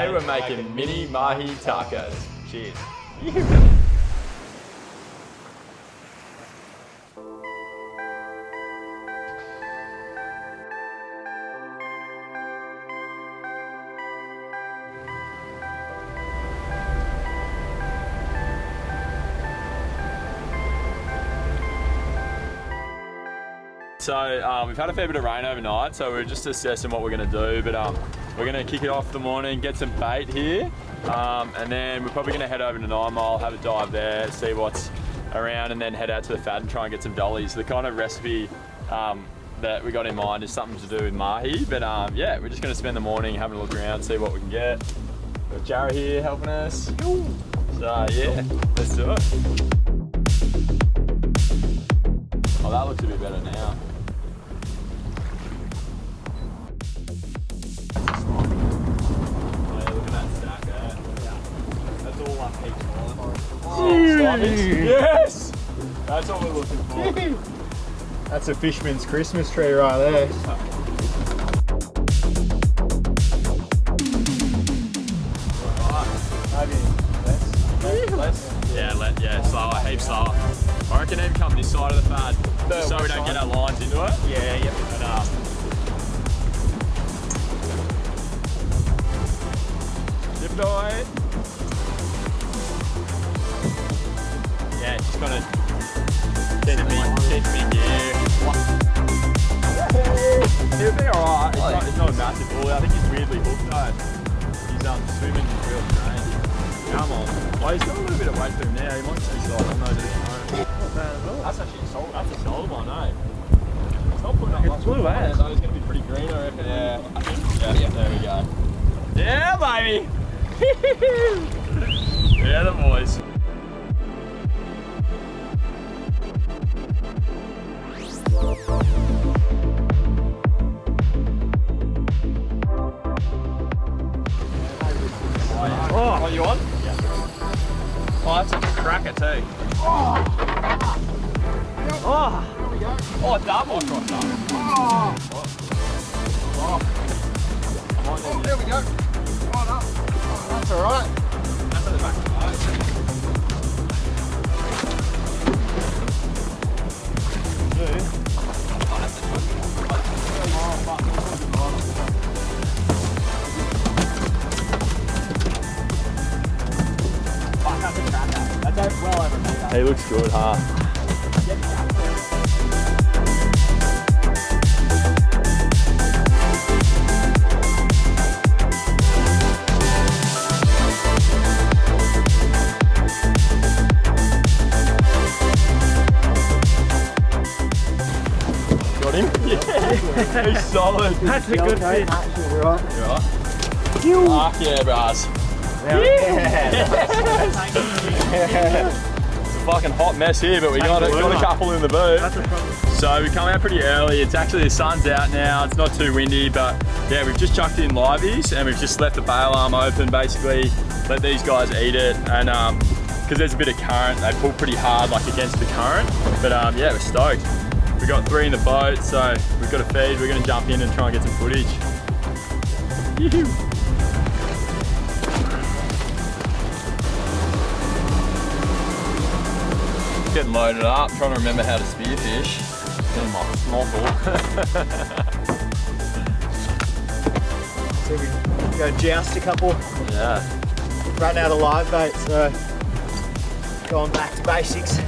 Today we're making mini mahi tacos. Cheers. So we've had a fair bit of rain overnight, so we're just assessing what we're going to do, but we're going to kick it off the morning, get some bait here, and then we're probably going to head over to 9 Mile, have a dive there, see what's around, and then head out to the Fad and try and get some dollies. The kind of recipe that we got in mind is something to do with mahi, but yeah, we're just going to spend the morning having a look around, see what we can get. We've got Jarrah here helping us, so yeah, let's do it. Oh, that looks a bit better now. Yes! That's what we're looking for. That's a fisherman's Christmas tree right there. Maybe less. Yeah, slower, heaps slower. I reckon even come this side of the Fad, so we don't get our lines into it. Yeah, yep. And, dip it away. Yeah, just gonna keep me gear. He'll be alright. It's not a massive bull. I think he's weirdly hooked though. He's swimming real strange. Come on. Well, he's got a little bit of weight to him now. He might stay solid. I'm not doing That's actually a solid. That's a solid one, eh? It's not putting up much. Blue ass. So it's gonna be pretty green, I reckon. Yeah. Yeah. There we go. Yeah, baby. Yeah, the boys. Oh, you on? Yeah. Oh, that's a cracker too. Oh! Oh, double cross up. Oh! Oh, there we go. Right up. Oh, that's alright. That's at the back. He looks good, huh? Got him? Yeah, he's solid. That's a good fish. You right? Fuck yeah, bros. It's a fucking hot mess here, but we got a couple in the boot. So we come out pretty early. It's actually, the sun's out now. It's not too windy, but yeah, we've just chucked in liveys and we've just left the bail arm open, basically let these guys eat it. And because there's a bit of current, they pull pretty hard, like against the current. But yeah, we're stoked. We've got 3 in the boat, so we've got to feed. We're going to jump in and try and get some footage. Getting loaded up, trying to remember how to spearfish. Getting my snorkel. So we go joust a couple. Yeah. Run out of live bait, so going back to basics.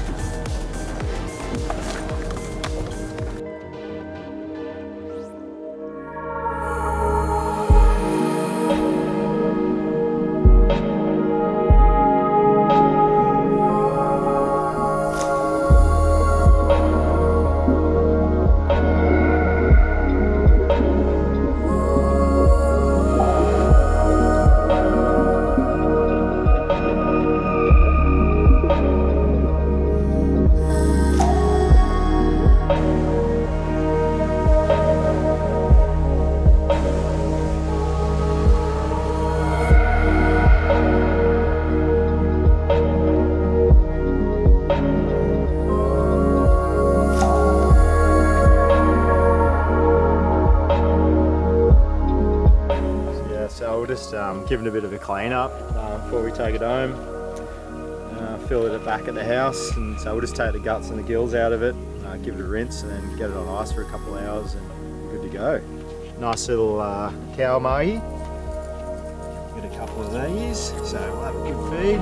give it a bit of a clean up before we take it home. Fill it back at the house, and so we'll just take the guts and the gills out of it, give it a rinse, and then get it on ice for a couple of hours, and good to go. Nice little cow mahi. Get a couple of these, so we'll have a good feed.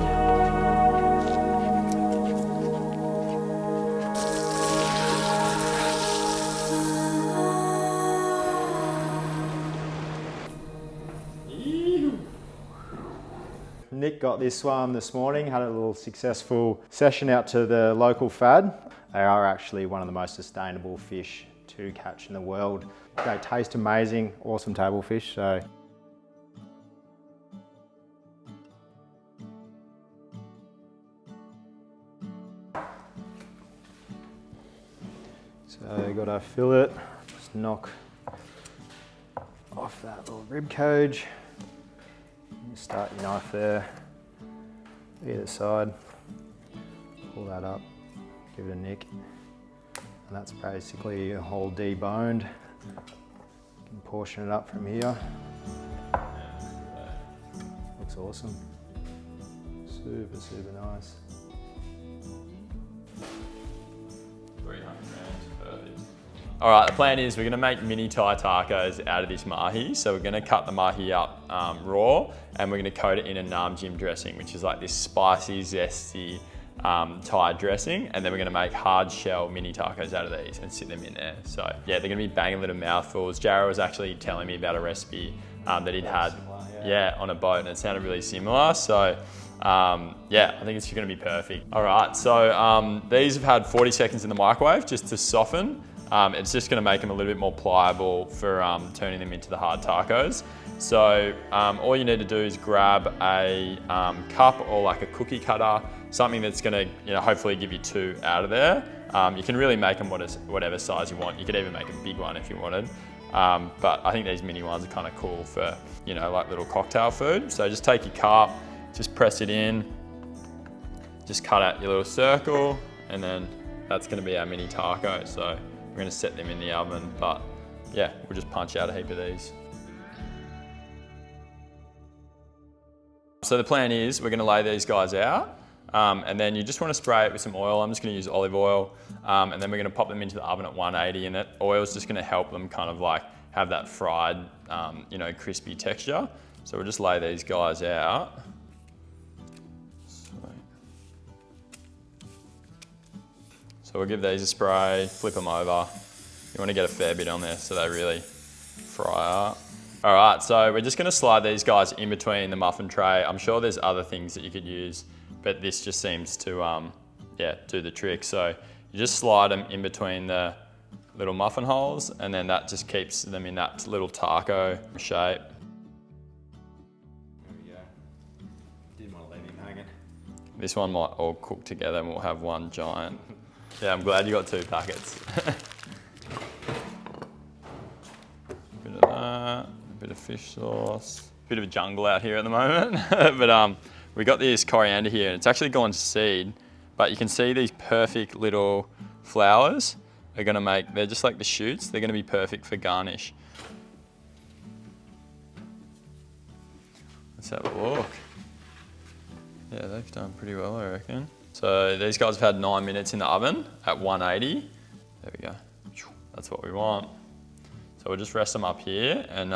Nick got this one this morning, had a little successful session out to the local fad. They are actually one of the most sustainable fish to catch in the world. They taste amazing, awesome table fish. So you got to fillet, just knock off that little rib cage. You start your knife there, either side, pull that up, give it a nick, and that's basically a whole deboned. You can portion it up from here. Looks awesome. Super, super nice. 300 grams, perfect. All right, the plan is we're gonna make mini Thai tacos out of this mahi. So we're gonna cut the mahi up raw, and we're gonna coat it in a nam jim dressing, which is like this spicy, zesty Thai dressing. And then we're gonna make hard shell mini tacos out of these and sit them in there. So yeah, they're gonna be banging little mouthfuls. Jared was actually telling me about a recipe that he'd had on a boat, and it sounded really similar. So yeah, I think it's gonna be perfect. All right, so these have had 40 seconds in the microwave just to soften. It's just going to make them a little bit more pliable for turning them into the hard tacos. So all you need to do is grab a cup or like a cookie cutter, something that's going to hopefully give you 2 out of there. You can really make them whatever size you want. You could even make a big one if you wanted. But I think these mini ones are kind of cool for like little cocktail food. So just take your cup, just press it in, just cut out your little circle, and then that's going to be our mini taco. So we're going to set them in the oven, but yeah, we'll just punch out a heap of these. So the plan is we're going to lay these guys out, and then you just want to spray it with some oil. I'm just going to use olive oil, and then we're going to pop them into the oven at 180, and that oil is just going to help them kind of like have that fried, crispy texture. So we'll just lay these guys out. So we'll give these a spray, flip them over. You want to get a fair bit on there so they really fry up. All right, so we're just going to slide these guys in between the muffin tray. I'm sure there's other things that you could use, but this just seems to do the trick. So you just slide them in between the little muffin holes, and then that just keeps them in that little taco shape. There we go. Didn't want to leave him hanging. This one might all cook together and we'll have one giant. Yeah, I'm glad you got 2 packets. Bit of that, a bit of fish sauce. Bit of a jungle out here at the moment. But we got this coriander here, and it's actually gone to seed, but you can see these perfect little flowers are gonna make, they're just like the shoots, they're gonna be perfect for garnish. Let's have a look. Yeah, they've done pretty well, I reckon. So these guys have had 9 minutes in the oven at 180. There we go. That's what we want. So we'll just rest them up here, and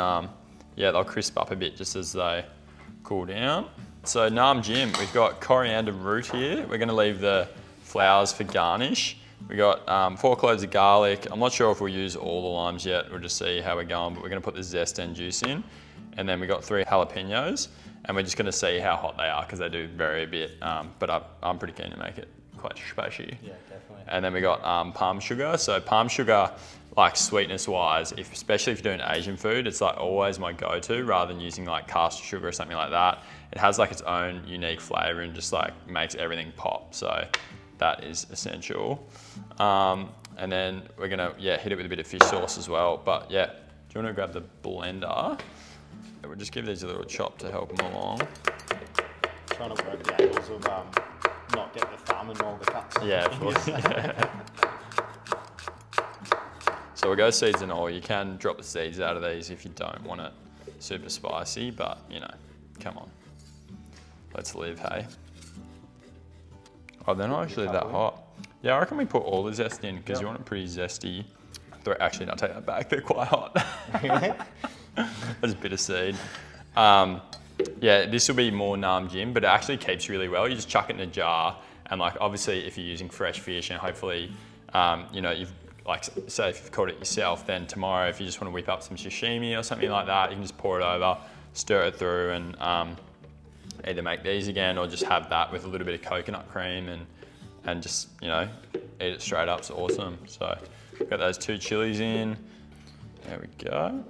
yeah, they'll crisp up a bit just as they cool down. So nam jim, we've got coriander root here. We're gonna leave the flowers for garnish. We got 4 cloves of garlic. I'm not sure if we'll use all the limes yet. We'll just see how we're going, but we're gonna put the zest and juice in. And then we got 3 jalapeños. And we're just going to see how hot they are because they do vary a bit, but I'm pretty keen to make it quite spicy. Yeah, definitely. And then we got palm sugar. So palm sugar, like sweetness wise, especially if you're doing Asian food, it's like always my go-to rather than using like caster sugar or something like that. It has like its own unique flavor and just like makes everything pop. So that is essential. And then we're going to hit it with a bit of fish sauce as well. But yeah, do you want to grab the blender? We'll just give these a little chop to help them along. Trying to work the angles of not get the thumb and all the cuts. Yeah, of course. Yeah. So we'll go seeds and all. You can drop the seeds out of these if you don't want it super spicy, but Come on. Let's live, hey? Oh, they're not actually that hot. Yeah, I reckon we put all the zest in because you want it pretty zesty. Actually, no, take that back. They're quite hot. There's a bit of seed. Yeah, this will be more nam jim, but it actually keeps really well. You just chuck it in a jar, and like obviously if you're using fresh fish and hopefully, you know, you've like say if you've caught it yourself, then tomorrow if you just want to whip up some sashimi or something like that, you can just pour it over, stir it through, and either make these again or just have that with a little bit of coconut cream and just, you know, eat it straight up. It's awesome. So got those 2 chilies in. There we go.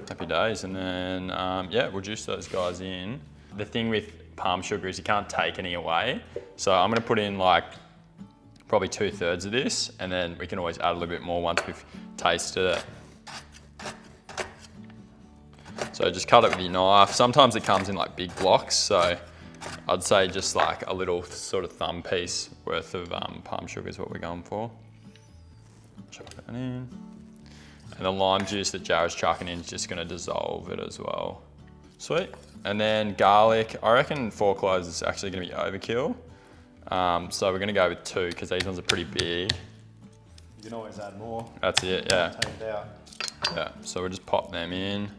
Happy days. And then, yeah, we'll juice those guys in. The thing with palm sugar is you can't take any away. So I'm gonna put in like probably 2/3 of this, and then we can always add a little bit more once we've tasted it. So just cut it with your knife. Sometimes it comes in like big blocks. So I'd say just like a little sort of thumb piece worth of palm sugar is what we're going for. Chuck that in. And the lime juice that Jared's chucking in is just gonna dissolve it as well. Sweet. And then garlic, I reckon 4 cloves is actually gonna be overkill. So we're gonna go with 2 because these ones are pretty big. You can always add more. That's it, yeah. Take it out. Yeah, so we'll just pop them in.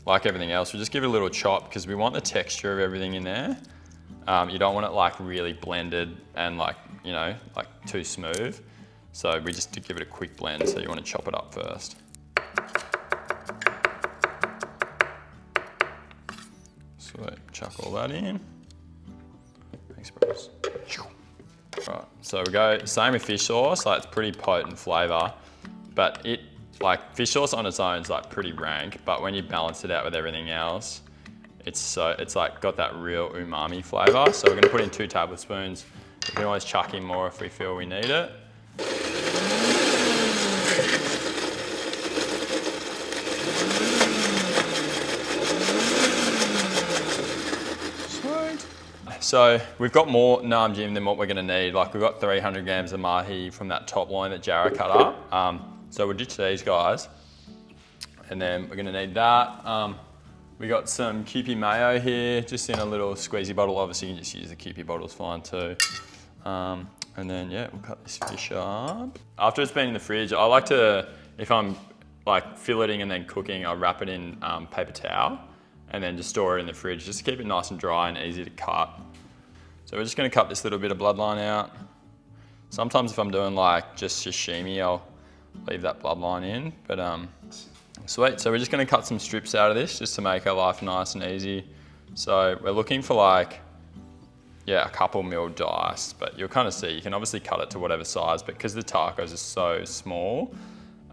Like everything else, we just give it a little chop because we want the texture of everything in there. You don't want it like really blended and like, you know, like too smooth. So we just give it a quick blend, so you want to chop it up first. So chuck all that in. Thanks, bros. Right, so we go, same with fish sauce, like it's pretty potent flavour, but like fish sauce on its own is like pretty rank, but when you balance it out with everything else, it's like got that real umami flavour. So we're gonna put in 2 tablespoons. We can always chuck in more if we feel we need it. Sweet. So we've got more nam jim than what we're gonna need. Like we've got 300 grams of mahi from that top line that Jared cut up. So we'll ditch these guys. And then we're gonna need that. We got some Kewpie mayo here, just in a little squeezy bottle. Obviously you can just use the Kewpie bottles fine too. And then yeah, we'll cut this fish up. After it's been in the fridge, I like to, if I'm like filleting and then cooking, I wrap it in paper towel and then just store it in the fridge just to keep it nice and dry and easy to cut. So we're just gonna cut this little bit of bloodline out. Sometimes if I'm doing like just sashimi, I'll leave that bloodline in, but sweet. So we're just gonna cut some strips out of this just to make our life nice and easy. So we're looking for like, yeah, a couple mil dice, but you'll kind of see, you can obviously cut it to whatever size, but because the tacos are so small,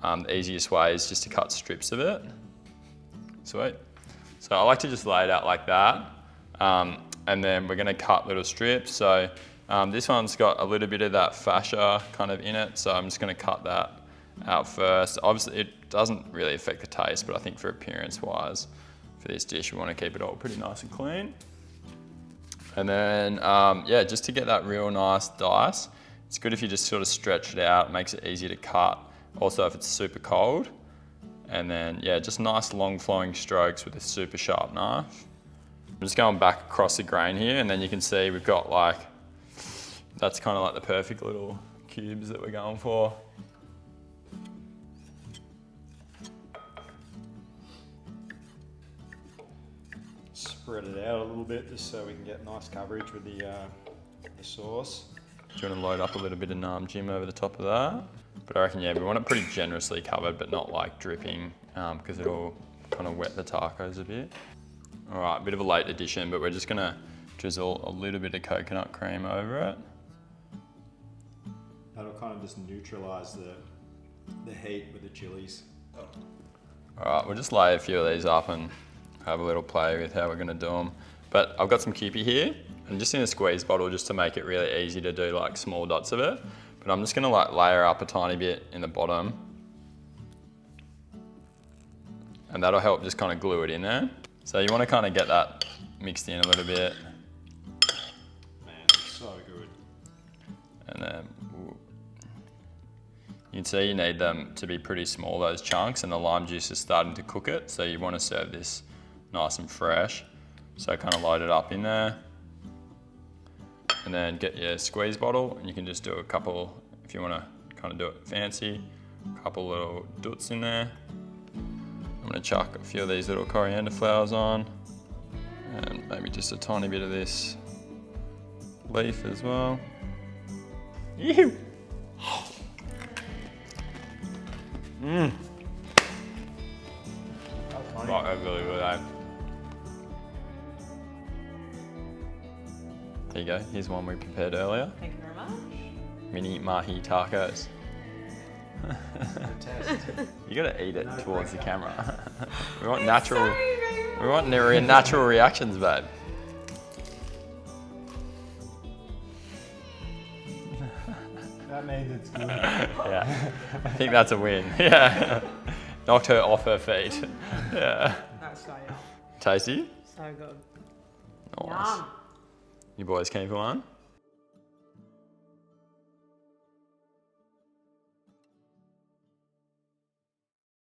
the easiest way is just to cut strips of it. Sweet. So I like to just lay it out like that, and then we're gonna cut little strips. So this one's got a little bit of that fascia kind of in it, so I'm just gonna cut that out first. Obviously it doesn't really affect the taste, but I think for appearance wise, for this dish, we wanna keep it all pretty nice and clean. And then, yeah, just to get that real nice dice, it's good if you just sort of stretch it out, it makes it easier to cut. Also if it's super cold. And then, yeah, just nice long flowing strokes with a super sharp knife. I'm just going back across the grain here, and then you can see we've got like, that's kind of like the perfect little cubes that we're going for. Spread it out a little bit just so we can get nice coverage with the sauce. Do you want to load up a little bit of nam jim over the top of that? But I reckon, yeah, we want it pretty generously covered, but not like dripping, because it'll kind of wet the tacos a bit. All right, a bit of a late addition, but we're just gonna drizzle a little bit of coconut cream over it. That'll kind of just neutralise the heat with the chilies. All right, we'll just lay a few of these up and have a little play with how we're gonna do them. But I've got some Kewpie here, and just in a squeeze bottle just to make it really easy to do like small dots of it. But I'm just gonna like layer up a tiny bit in the bottom. And that'll help just kind of glue it in there. So you wanna kind of get that mixed in a little bit. Man, it's so good. And then you can see you need them to be pretty small, those chunks, and the lime juice is starting to cook it. So you wanna serve this nice and fresh. So kind of load it up in there. And then get your squeeze bottle, and you can just do a couple, if you want to kind of do it fancy, a couple little doots in there. I'm going to chuck a few of these little coriander flowers on, and maybe just a tiny bit of this leaf as well. Ew. Mmm. Right, that's really good, eh? There you go, here's one we prepared earlier. Thank you very much. Mini Mahi tacos. You gotta eat it towards the camera. We want natural, we want natural reactions, babe. That means it's good. Yeah, I think that's a win. Yeah, knocked her off her feet. Yeah. That's so yum. Tasty? So good. Nice. Yum. You boys keen for one?